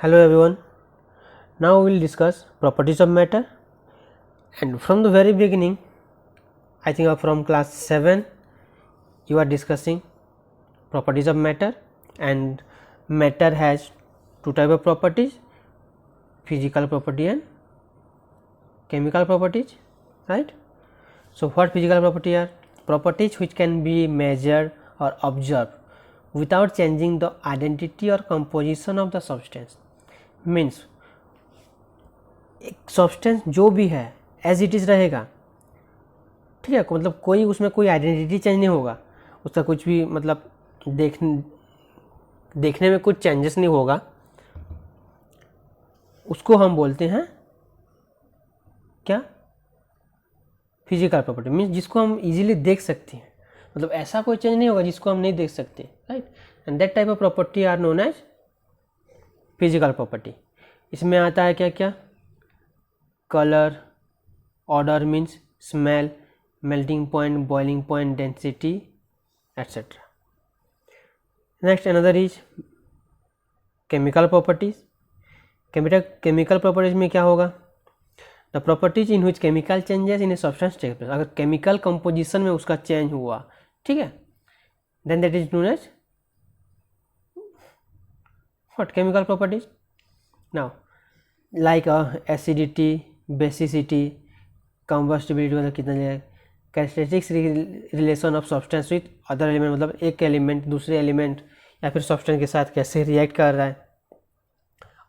Hello everyone. Now we will discuss properties of matter, and from the very beginning, I think from class 7 you are discussing properties of matter, and matter has two type of properties, physical property and chemical properties, right. So, what physical property are? Properties which can be measured or observed without changing the identity or composition of the substance. Means एक substance जो भी है as it is रहेगा, ठीक है, मतलब कोई उसमें कोई आइडेंटिटी चेंज नहीं होगा, उसका कुछ भी मतलब देखने में कुछ चेंजेस नहीं होगा, उसको हम बोलते हैं क्या? Physical property. मीन्स जिसको हम इजीली देख सकते हैं, मतलब ऐसा कोई चेंज नहीं होगा जिसको हम नहीं देख सकते, right. And that type of property are known as physical property. इसमें आता है क्या क्या? Colour, odour means smell, melting point, boiling point, density, etc. Next another is chemical properties. Chemical properties में क्या होगा? The properties in which chemical changes in a substance take place. अगर chemical composition में उसका change हुआ, ठीक है, then that is known as what? Chemical properties. Now like acidity, basicity, combustibility मतलब कितना जाएगा, characteristics relation of substance with other element, मतलब एक एलिमेंट दूसरे एलिमेंट या फिर सब्सटेंस के साथ कैसे रिएक्ट कर रहा है।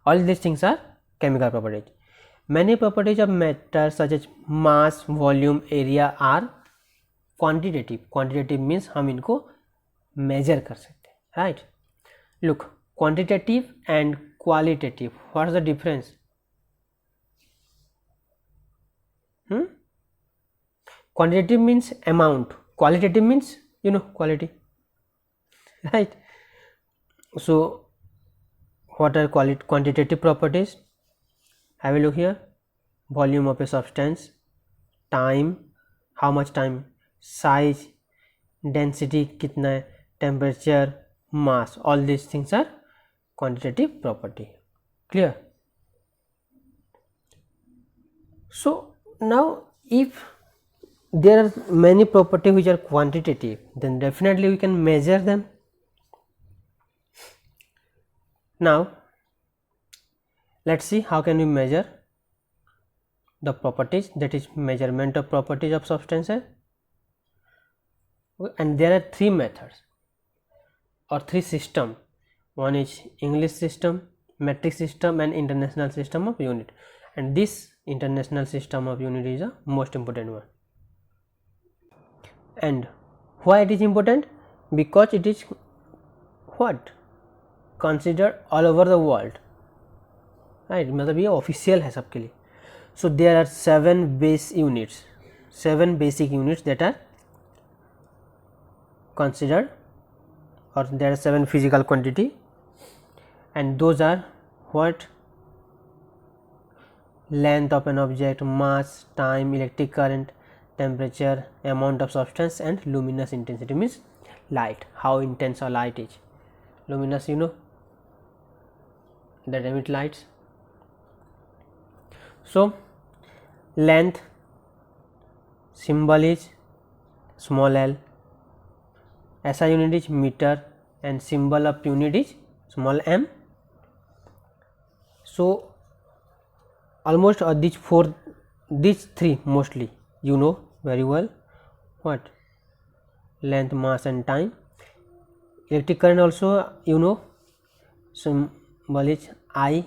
All this things are chemical properties. Many properties of matter such as mass, volume, area are quantitative. Quantitative means हम इनको मेजर कर सकते हैं, right. Look, quantitative and qualitative, what is the difference? Quantitative means amount, qualitative means quality, right. So what are quantitative properties? Have a look here. Volume of a substance, time, how much time, size, density कितना है, temperature, mass, all these things are quantitative property. Clear? So now if there are many properties which are quantitative, then definitely we can measure them. Now let's see how can we measure the properties, that is measurement of properties of substances. And there are three methods or three systems. One is English system, metric system and international system of unit, and this international system of unit is the most important one. And why it is important? Because it is what? Considered all over the world, right. मतलब ये official है सबके लिए. So there are 7 base units, 7 basic units that are considered, or there are 7 physical quantity, and those are what? Length of an object, mass, time, electric current, temperature, amount of substance, and luminous intensity means light, how intense a light is. Luminous, that emit lights. So length symbol is small l, SI unit is meter, and symbol of unit is small m. So almost these three mostly very well. What? Length, mass and time. Electric current also symbol is I,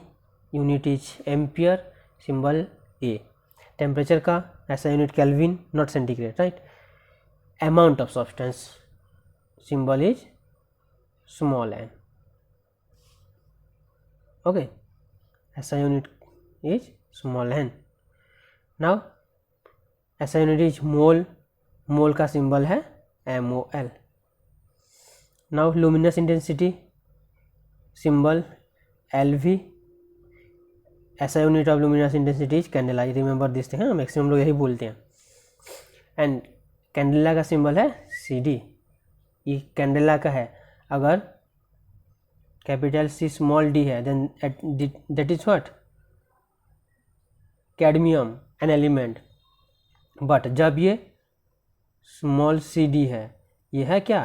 unit is ampere, symbol A. Temperature का ऐसा unit Kelvin, not centigrade, right. Amount of substance, symbol is small n. Okay, SI unit is small n. Now SI unit is mole, mole का symbol है MOL. Now luminous intensity, symbol LV. SI unit of luminous intensity is candela. Remember this thing, maximum लोग यही बोलते हैं. And candela का symbol है CD. ये कैंडेला का है. अगर कैपिटल C स्मॉल d है, then that is what, cadmium an element. But जब ये स्मॉल CD है, ये है क्या,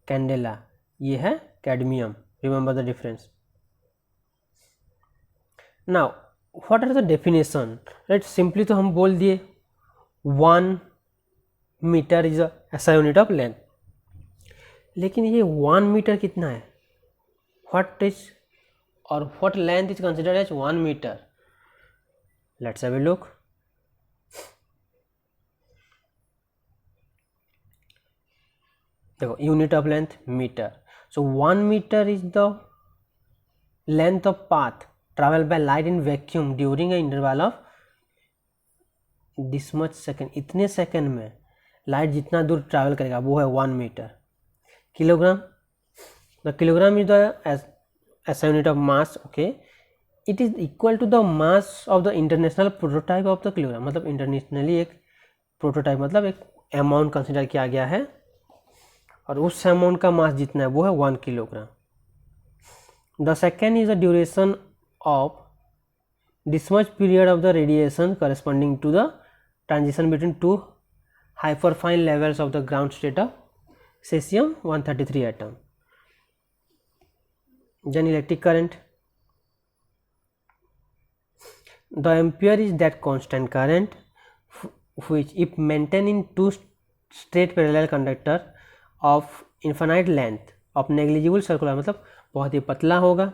कैंडेला, ये है cadmium. Remember the difference. Now what are the definition, right, simply तो हम बोल दिए 1 metre is SI unit of length, लेकिन ये 1 मीटर कितना है, व्हाट इज और what length is considered as 1 metre. Let's have a look. देखो unit of length metre, so 1 metre is the length of path travel by light in vacuum during a interval of this much second. इतने second में light जितना दूर travel करेगा वो है 1 metre. Kilogram, the kilogram is the SI unit of mass, okay, it is equal to the mass of the international prototype of the kilogram. मतलब internationally एक prototype मतलब एक अमाउंट कंसिडर किया गया है और उस अमाउंट का मास जितना है वो है 1 किलोग्राम। The second is the duration of this much period of the radiation corresponding to the transition between two hyperfine levels of the ground state of cesium 133 atom. Then electric current, the ampere is that constant current which if maintained in two straight parallel conductor of infinite length of negligible circular, मतलब बहुत ही पतला होगा,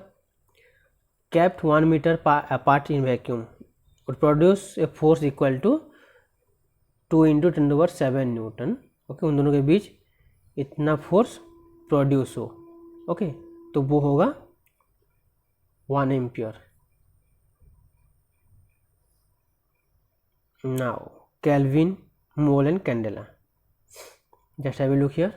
kept 1 meter apart in vacuum would produce a force equal to 2 × 10⁷ Newton. Okay, उन दोनों के बीच इतना force produce हो, okay, तो वो होगा 1 ampere. Now kelvin, mole and candela, just have a look here.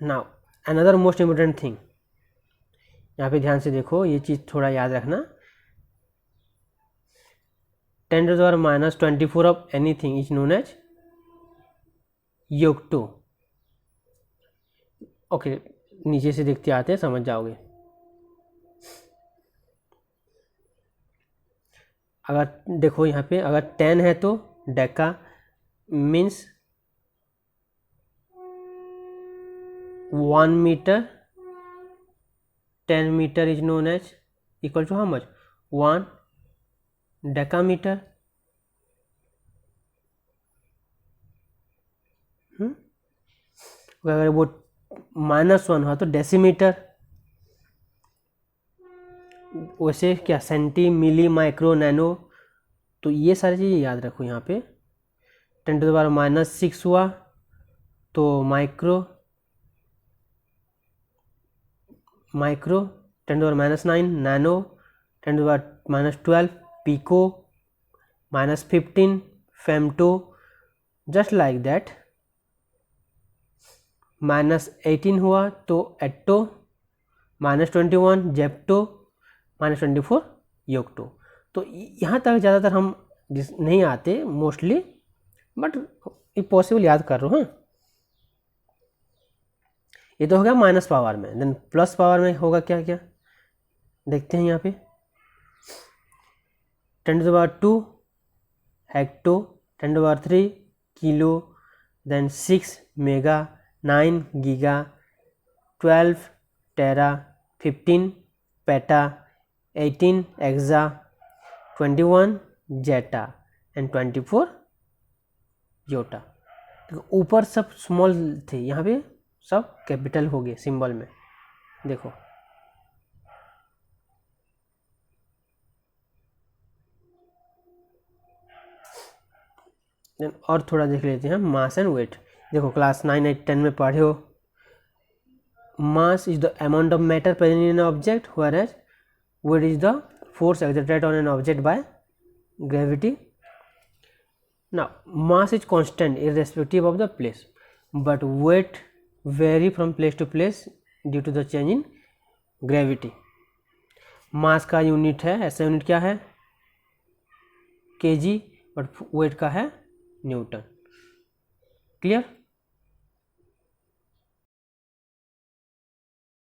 Now another most important thing, यहाँ पे ध्यान से देखो, ये चीज़ थोड़ा याद रखना। 10⁻⁻24 of anything is known as yocto 2। Okay, नीचे से देखते आते हैं, समझ जाओगे। अगर देखो यहाँ पे अगर 10 है तो deca means 1 metre, 10 meter is known as equal to how much, 1 decameter। अगर वो -1 हुआ तो डेसीमीटर। वैसे क्या सेंटी, मिली, माइक्रो, नैनो, तो ये सारी चीज़ें याद रखो। यहाँ पे 10⁻⁻6 हुआ तो micro, 10⁻⁹ nano, 10⁻⁻12 pico, -15 femto, just like that. -18 हुआ तो एट्टो, -21 जेप्टो, -24 योक्टो। तो यहाँ तक ज़्यादातर हम नहीं आते मोस्टली, बट ये पॉसिबल याद कर रहा हूँ। ये तो हो गया माइनस पावर में। देन प्लस पावर में होगा क्या क्या, देखते हैं यहाँ पे। 10⁻2 hecto, 10⁻3 kilo, then 6 mega, 9 giga, 12 tera, 15 peta, 18 exa, 21 zetta and 24 yotta. तो ऊपर सब स्मॉल थे, यहाँ पे सब कैपिटल हो गए सिंबल में, देखो। और थोड़ा देख लेते हैं मास एंड वेट। देखो क्लास 9, 8, 10 में पढ़े हो, mass is the amount of matter present in an object, whereas weight is the force exerted on an object by gravity. Now mass is constant irrespective of the place, but weight vary from place to place due to the change in gravity. Mass का unit है, ऐसा unit क्या है, KG, but wait का है Newton. Clear.